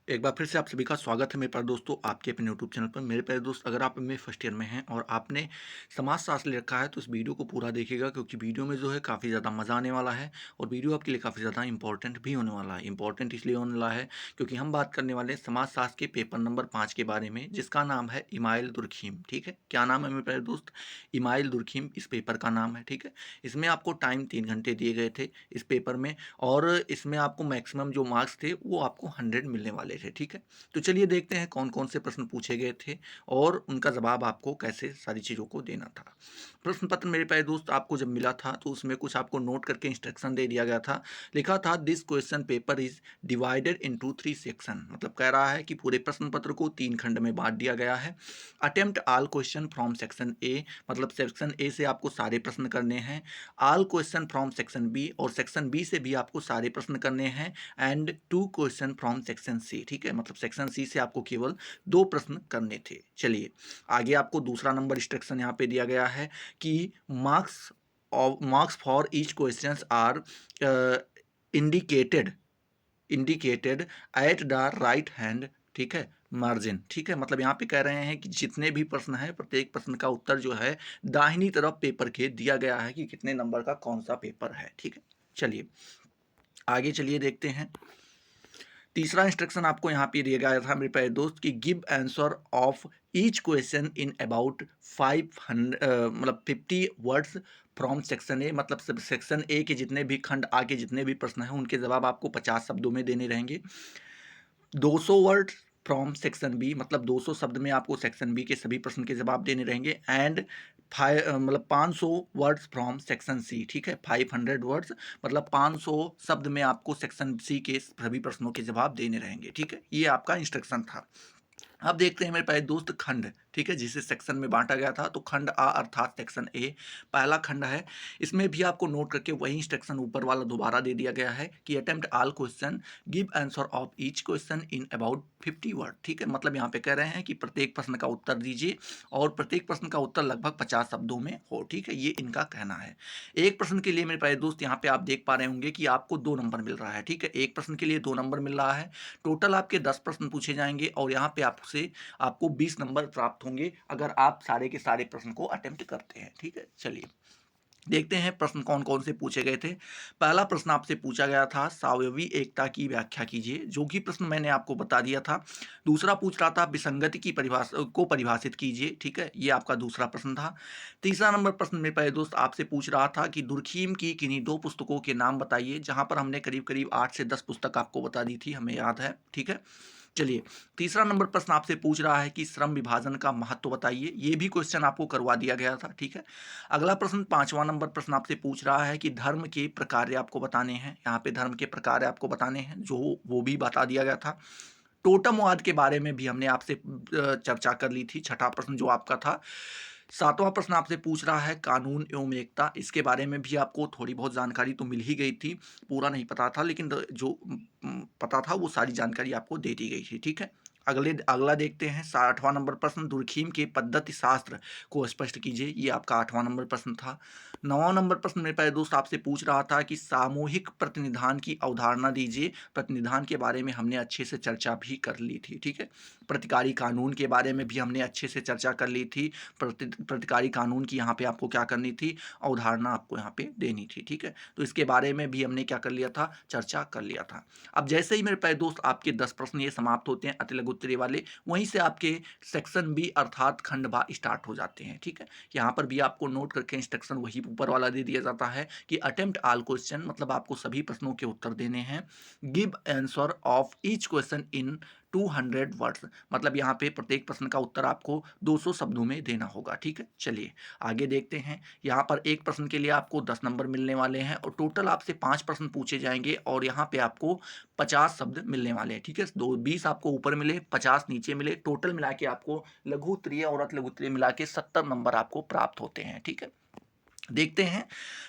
एक बार फिर से आप सभी का स्वागत है मेरे प्यारे दोस्तों आपके अपने यूट्यूब चैनल पर। मेरे प्यारे दोस्त, अगर आप एमए फर्स्ट ईयर में हैं और आपने समाजशास्त्र ले रखा है तो इस वीडियो को पूरा देखिएगा, क्योंकि वीडियो में जो है काफ़ी ज़्यादा मज़ा आने वाला है और वीडियो आपके लिए काफ़ी ज़्यादा इंपॉर्टेंट भी होने वाला है। इंपॉर्टेंट इसलिए होने वाला है क्योंकि हम बात करने वाले हैं समाजशास्त्र के पेपर नंबर 5 के बारे में, जिसका नाम है इमाइल दुर्खीम। ठीक है, क्या नाम है मेरे प्यारे दोस्त? इमाइल दुर्खीम इस पेपर का नाम है। ठीक है, इसमें आपको टाइम 3 घंटे दिए गए थे इस पेपर में, और इसमें आपको मैक्सिमम जो मार्क्स थे वो आपको 100 मिलने वाले थे। ठीक है, तो चलिए देखते हैं कौन कौन से प्रश्न पूछे गए थे और उनका जवाब आपको कैसे सारी चीज़ों को देना था। प्रश्न पत्र मेरे प्यारे दोस्त आपको जब मिला था तो उसमें कुछ आपको नोट करके इंस्ट्रक्शन दे दिया गया था। लिखा था this question paper is divided into 3 section, मतलब कह रहा है कि पूरे प्रश्न पत्र को 3 खंड में बांट दिया गया है। Attempt all question from section A, मतलब सेक्शन ए से आपको सारे प्रश्न करने हैं। All question from section B, और सेक्शन बी से भी आपको सारे प्रश्न करने हैं। And 2 question from section C. ठीक है, मतलब सेक्शन सी से आपको केवल 2 प्रश्न करने थे। चलिए आगे आपको दूसरा नंबर इंस्ट्रक्शन यहाँ पे दिया गया है कि marks for each questions are indicated indicated at the right hand. ठीक है, मार्जिन। ठीक है, मतलब यहाँ पे कह रहे हैं कि जितने भी प्रश्न हैं प्रत्येक प्रश्न का उत्तर जो है दाहिनी तरफ पेपर के दिया गया है कि कितने नंबर का कौन सा पेपर है। ठीक है, चलिए आगे चलिए देखते हैं। तीसरा इंस्ट्रक्शन आपको यहाँ पे दिया गया था मेरे प्यारे दोस्त कि give answer of each question in about 500 मतलब 50 वर्ड्स फ्रॉम सेक्शन ए, मतलब सब सेक्शन ए के जितने भी खंड आगे जितने भी प्रश्न हैं उनके जवाब आपको 50 शब्दों में देने रहेंगे। 200 वर्ड फ्रॉम सेक्शन बी, मतलब 200 शब्द में आपको सेक्शन बी के सभी प्रश्न के जवाब देने रहेंगे। एंड मतलब 500 वर्ड्स फ्रॉम सेक्शन सी। ठीक है, 500 वर्ड्स मतलब 500 शब्द में आपको सेक्शन सी के सभी प्रश्नों के जवाब देने रहेंगे। ठीक है, ये आपका इंस्ट्रक्शन था। अब देखते हैं मेरे पास दोस्त खंड। ठीक है, जिसे सेक्शन में बांटा गया था, तो खंड आ अर्थात सेक्शन ए पहला खंड है। इसमें भी आपको नोट करके वही इंस्ट्रक्शन ऊपर वाला दोबारा दे दिया गया है कि attempt all question, give answer of each question in about 50 word. ठीक है, मतलब यहाँ पे कह रहे हैं कि प्रत्येक प्रश्न का उत्तर दीजिए और प्रत्येक प्रश्न का उत्तर लगभग 50 शब्दों में हो। ठीक है, ये इनका कहना है। एक प्रश्न के लिए मेरे प्यारे दोस्त यहाँ पे आप देख पा रहे होंगे कि आपको 2 नंबर मिल रहा है। ठीक है, एक प्रश्न के लिए 2 नंबर मिल रहा है। टोटल आपके 10 प्रश्न पूछे जाएंगे और यहाँ पे आपसे आपको 20 नंबर प्राप्त होंगे अगर आप सारे के सारे प्रश्न को अटेम्प्ट करते हैं। ठीक है, चलिए देखते हैं प्रश्न कौन कौन से पूछे गए थे। पहला प्रश्न आपसे पूछा गया था सावयवी एकता की व्याख्या कीजिए, जो कि प्रश्न मैंने आपको बता दिया था। दूसरा पूछ रहा था विसंगति की परिभाषा को परिभाषित कीजिए। ठीक है, ये आपका दूसरा प्रश्न था। तीसरा नंबर प्रश्न मेरे प्यारे दोस्त आपसे पूछ रहा था कि दुर्खीम की किन्हीं 2 पुस्तकों के नाम बताइए, जहां पर हमने करीब करीब 8 से 10 पुस्तक आपको बता दी थी, हमें याद है। ठीक है, चलिए तीसरा नंबर प्रश्न आपसे पूछ रहा है कि श्रम विभाजन का महत्व बताइए, ये भी क्वेश्चन आपको करवा दिया गया था। ठीक है, अगला प्रश्न 5वां नंबर प्रश्न आपसे पूछ रहा है कि धर्म के प्रकार आपको बताने हैं। यहाँ पे धर्म के प्रकार आपको बताने हैं, जो वो भी बता दिया गया था। टोटमवाद के बारे में भी हमने आपसे चर्चा कर ली थी, छठा प्रश्न जो आपका था। सातवां प्रश्न आपसे पूछ रहा है कानून एवं एकता, इसके बारे में भी आपको थोड़ी बहुत जानकारी तो मिल ही गई थी, पूरा नहीं पता था, लेकिन जो पता था वो सारी जानकारी आपको दे दी गई थी। ठीक है, अगला देखते हैं 8वां नंबर प्रश्न दुर्खीम के पद्धति शास्त्र को स्पष्ट कीजिए, ये आपका 8वां नंबर प्रश्न था। 9वां नंबर प्रश्न मेरे प्यारे दोस्त आपसे पूछ रहा था कि सामूहिक प्रतिनिधान की अवधारणा दीजिए, प्रतिनिधान के बारे में हमने अच्छे से चर्चा भी कर ली थी। ठीक है, प्रतिकारी कानून के बारे में भी हमने अच्छे से चर्चा कर ली थी। प्रतिकारी कानून की यहाँ पे आपको क्या करनी थी, अवधारणा आपको यहाँ पे देनी थी। ठीक है, तो इसके बारे में भी हमने क्या कर लिया था, चर्चा कर लिया था। अब जैसे ही मेरे प्यारे दोस्त आपके 10 प्रश्न ये समाप्त होते हैं अति लघु उत्तरीय वाले, वहीं से आपके सेक्शन बी अर्थात खंड बा स्टार्ट हो जाते हैं। ठीक है, यहाँ पर भी आपको नोट करके इंस्ट्रक्शन वही ऊपर वाला दे दिया जाता है कि अटेम्प्ट ऑल क्वेश्चन, मतलब आपको सभी प्रश्नों के उत्तर देने हैं। Give answer of each question in 200 words, मतलब यहाँ पे प्रत्येक प्रश्न का उत्तर आपको 200 शब्दों में देना होगा। ठीक है, चलिए आगे देखते हैं। यहाँ पर एक प्रश्न के लिए आपको 10 नंबर मिलने वाले हैं और टोटल आपसे 5 प्रश्न पूछे जाएंगे और यहाँ पे आपको 50 शब्द मिलने वाले हैं। ठीक है, 20 आपको ऊपर मिले, 50 नीचे मिले, टोटल मिला के आपको लघु उत्तरीय और अति लघु उत्तरीय मिला के 70 नंबर आपको प्राप्त होते हैं। ठीक है, देखते हैं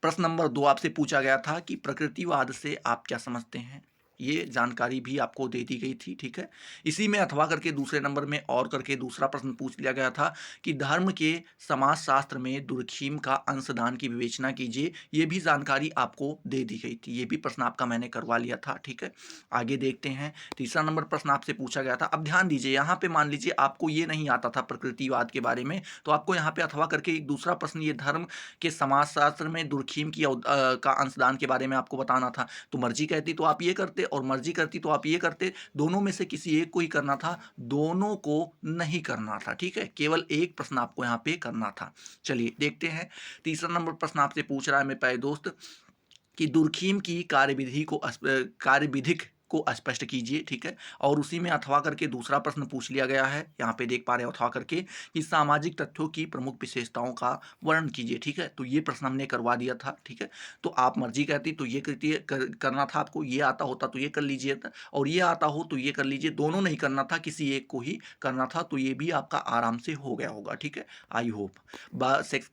प्रश्न नंबर 2 आपसे पूछा गया था कि प्रकृतिवाद से आप क्या समझते हैं। ये जानकारी भी आपको दे दी गई थी, ठीक है। इसी में अथवा करके दूसरे नंबर में और करके दूसरा प्रश्न पूछ लिया गया था कि धर्म के समाजशास्त्र में दुर्खीम का अंशदान की विवेचना कीजिए, ये भी जानकारी आपको दे दी गई थी। ये भी प्रश्न आपका मैंने करवा लिया था, ठीक है। आगे देखते हैं, तीसरा नंबर प्रश्न आपसे पूछा गया था। अब ध्यान दीजिए, यहाँ पे मान लीजिए आपको ये नहीं आता था प्रकृतिवाद के बारे में, तो आपको यहाँ पे अथवा करके एक दूसरा प्रश्न ये धर्म के समाजशास्त्र में दुर्खीम की का अंशदान के बारे में आपको बताना था। तो मर्जी कहती तो आप ये करते और मर्जी करती तो आप ये करते, दोनों में से किसी एक को ही करना था, दोनों को नहीं करना था, ठीक है। केवल एक प्रश्न आपको यहाँ पे करना था। चलिए देखते हैं, तीसरा नंबर प्रश्न आपसे पूछ रहा है मेरे प्यारे दोस्त कि दुर्खीम की कार्यविधिक को स्पष्ट कीजिए, ठीक है। और उसी में अथवा करके दूसरा प्रश्न पूछ लिया गया है, यहाँ पे देख पा रहे हो अथवा करके कि सामाजिक तथ्यों की प्रमुख विशेषताओं का वर्णन कीजिए, ठीक है। तो ये प्रश्न हमने करवा दिया था, ठीक है। तो आप मर्जी कहती तो ये करना था आपको, ये आता होता तो ये कर लीजिए और ये आता हो तो ये कर लीजिए, दोनों नहीं करना था, किसी एक को ही करना था, तो ये भी आपका आराम से हो गया होगा, ठीक है। आई होप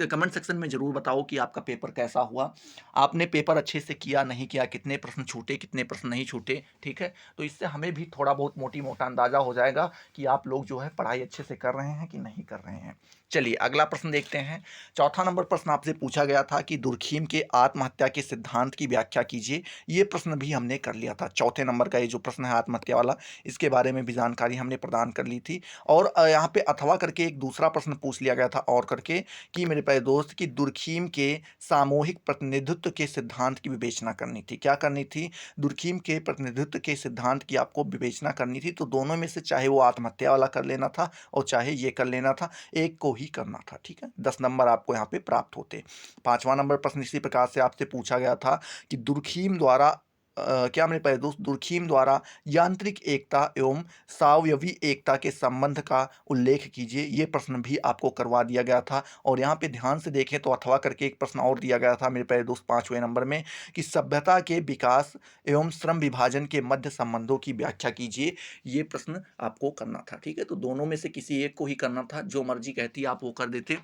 कमेंट सेक्शन में जरूर बताओ कि आपका पेपर कैसा हुआ, आपने पेपर अच्छे से किया नहीं किया, कितने प्रश्न छूटे कितने प्रश्न नहीं छूटे, ठीक है। तो इससे हमें भी थोड़ा बहुत मोटी मोटा अंदाजा हो जाएगा कि आप लोग जो है पढ़ाई अच्छे से कर रहे हैं कि नहीं कर रहे हैं। चलिए अगला प्रश्न देखते हैं। चौथा नंबर प्रश्न आपसे पूछा गया था कि दुर्खीम के आत्महत्या के सिद्धांत की व्याख्या कीजिए, ये प्रश्न भी हमने कर लिया था। चौथे नंबर का ये जो प्रश्न है आत्महत्या वाला, इसके बारे में भी जानकारी हमने प्रदान कर ली थी। और यहाँ पे अथवा करके एक दूसरा प्रश्न पूछ लिया गया था और करके कि मेरे प्यारे दोस्त की दुर्खीम के सामूहिक प्रतिनिधित्व के सिद्धांत की विवेचना करनी थी। क्या करनी थी? दुर्खीम के प्रतिनिधित्व के सिद्धांत की आपको विवेचना करनी थी। तो दोनों में से चाहे वो आत्महत्या वाला कर लेना था और चाहे ये कर लेना था, एक को ही करना था, ठीक है। 10 नंबर आपको यहाँ पे प्राप्त होते। पांचवा नंबर प्रश्न इसी प्रकार से आपसे पूछा गया था कि दुर्खीम द्वारा क्या मेरे प्यारे दोस्त दुर्खीम द्वारा यांत्रिक एकता एवं सावयवी एकता के संबंध का उल्लेख कीजिए, ये प्रश्न भी आपको करवा दिया गया था। और यहाँ पे ध्यान से देखें तो अथवा करके एक प्रश्न और दिया गया था मेरे प्यारे दोस्त 5वें नंबर में कि सभ्यता के विकास एवं श्रम विभाजन के मध्य संबंधों की व्याख्या कीजिए, ये प्रश्न आपको करना था, ठीक है। तो दोनों में से किसी एक को ही करना था, जो मर्जी कहती आप वो कर देते।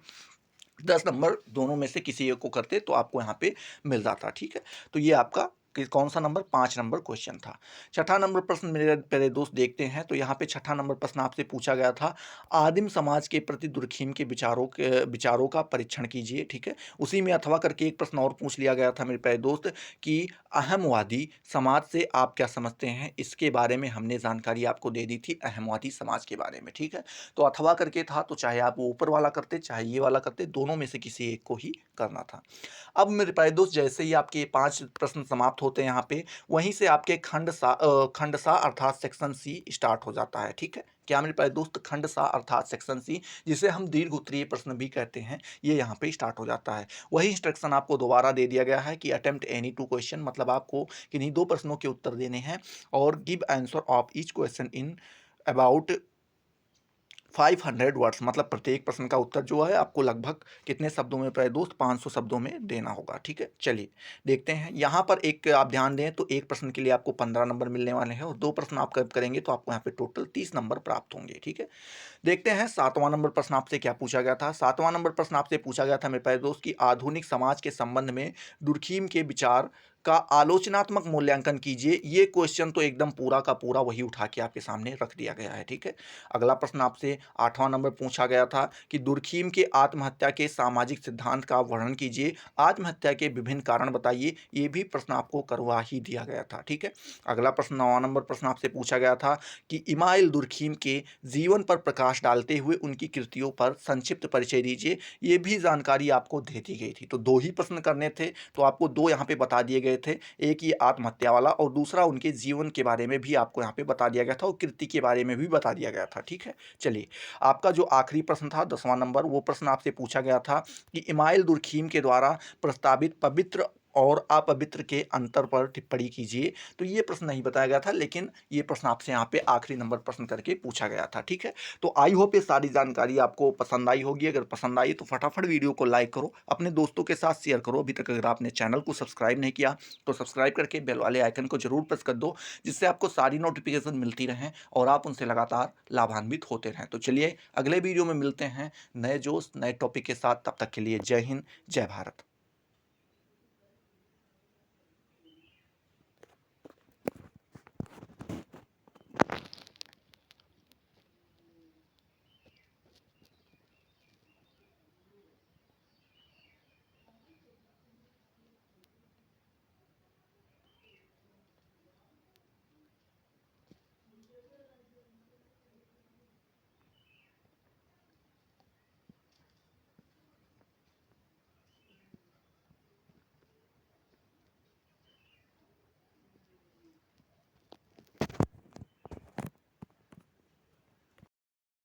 10 नंबर दोनों में से किसी एक को करते तो आपको यहाँ पे मिल जाता, ठीक है। तो ये आपका कौन सा नंबर 5 नंबर क्वेश्चन था। छठा नंबर प्रश्न मेरे प्यारे दोस्त देखते हैं। तो यहाँ पे छठा नंबर प्रश्न आपसे पूछा गया था आदिम समाज के प्रति दुर्खीम के विचारों का परीक्षण कीजिए, ठीक है। उसी में अथवा करके एक प्रश्न और पूछ लिया गया था मेरे प्यारे दोस्त कि अहमवादी समाज से आप क्या समझते हैं, इसके बारे में हमने जानकारी आपको दे दी थी अहमवादी समाज के बारे में, ठीक है। तो अथवा करके था, तो चाहे आप वो ऊपर वाला करते चाहे ये वाला करते, दोनों में से किसी एक को ही करना था। अब मेरे प्यारे दोस्त जैसे ही आपके 5 प्रश्न समाप्त होते हैं यहाँ पे, वहीं से आपके खंड सा अर्थात सेक्शन सी स्टार्ट हो जाता है, ठीक है। क्या मेरे प्यारे दोस्त? खंड सा अर्थात सेक्शन सी, जिसे हम दीर्घ उत्तरीय प्रश्न भी कहते हैं, ये यहाँ पे स्टार्ट हो जाता है। वही इंस्ट्रक्शन आपको दोबारा दे दिया गया है कि अटेम्प्ट एनी 2 क्वेश्चन, मतलब आपको किन्हीं 2 प्रश्नों के उत्तर देने हैं और give answer of each question in about 500 words, मतलब प्रत्येक प्रश्न का उत्तर जो है आपको लगभग कितने शब्दों में प्राय दोस्त 500 शब्दों में देना होगा, ठीक है। चलिए देखते हैं, यहाँ पर एक आप ध्यान दें तो एक प्रश्न के लिए आपको 15 नंबर मिलने वाले हैं और 2 प्रश्न आप करेंगे तो आपको यहाँ पे टोटल 30 नंबर प्राप्त होंगे, ठीक है। देखते हैं 7वां नंबर प्रश्न आपसे क्या पूछा गया था। 7वां नंबर प्रश्न आपसे पूछा गया था मेरे प्यारे दोस्त की आधुनिक समाज के संबंध में दुर्खीम के विचार का आलोचनात्मक मूल्यांकन कीजिए। ये क्वेश्चन तो एकदम पूरा का पूरा वही उठा के आपके सामने रख दिया गया है, ठीक है। अगला प्रश्न आपसे 8वां नंबर पूछा गया था कि दुर्खीम के आत्महत्या के सामाजिक सिद्धांत का वर्णन कीजिए, आत्महत्या के विभिन्न कारण बताइए, ये भी प्रश्न आपको करवा ही दिया गया था, ठीक है। अगला प्रश्न 9वां नंबर प्रश्न आपसे पूछा गया था कि इमाइल दुर्खीम के जीवन पर प्रकाश डालते हुए उनकी कृतियों पर संक्षिप्त परिचय दीजिए, ये भी जानकारी आपको दे दी गई थी। तो 2 ही प्रश्न करने थे, तो आपको 2 यहाँ पे बता दिए गए थे, एक ये आत्महत्या वाला और दूसरा उनके जीवन के बारे में भी आपको यहाँ पे बता दिया गया था और कृति के बारे में भी बता दिया गया था, ठीक है। चलिए आपका जो आखिरी प्रश्न था 10वां नंबर, वो प्रश्न आपसे पूछा गया था कि इमाइल दुर्खीम के द्वारा प्रस्तावित पवित्र और अपवित्र के अंतर पर टिप्पणी कीजिए। तो ये प्रश्न नहीं बताया गया था, लेकिन ये प्रश्न आपसे यहाँ पे आखिरी नंबर प्रश्न करके पूछा गया था, ठीक है। तो आई होप ये सारी जानकारी आपको पसंद आई होगी। अगर पसंद आई तो फटाफट वीडियो को लाइक करो, अपने दोस्तों के साथ शेयर करो। अभी तक अगर आपने चैनल को सब्सक्राइब नहीं किया तो सब्सक्राइब करके बेल वाले आइकन को जरूर प्रेस कर दो, जिससे आपको सारी नोटिफिकेशन मिलती रहें और आप उनसे लगातार लाभान्वित होते रहें। तो चलिए अगले वीडियो में मिलते हैं नए जोश नए टॉपिक के साथ, तब तक के लिए जय हिंद जय भारत।